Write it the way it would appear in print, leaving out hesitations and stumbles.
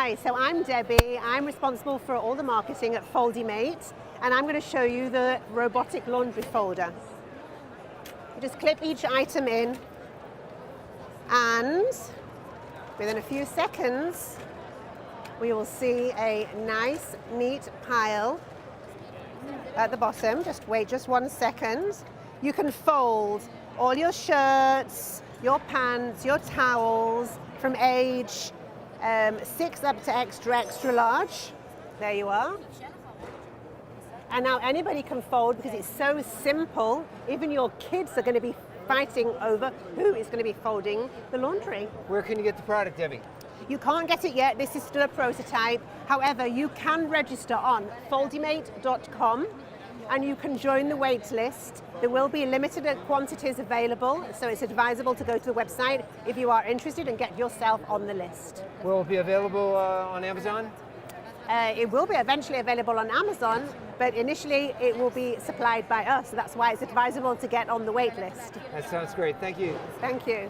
Hi, so I'm Debbie. I'm responsible for all the marketing at FoldiMate, and I'm going to show you the robotic laundry folder. You just clip each item in, and within a few seconds, we will see a nice, neat pile at the bottom. Just wait just 1 second. You can fold all your shirts, your pants, your towels from age 6 up to extra large. There you are. And now anybody can fold because it's so simple. Even your kids are going to be fighting over who is going to be folding the laundry. Where can you get the product, Debbie? You can't get it yet. This is still a prototype. However, you can register on FoldiMate.com and you can join the wait list. There will be limited quantities available, so it's advisable to go to the website if you are interested and get yourself on the list. Will it be available on Amazon? It will be eventually available on Amazon, but initially it will be supplied by us. So that's why it's advisable to get on the wait list. That sounds great. Thank you. Thank you.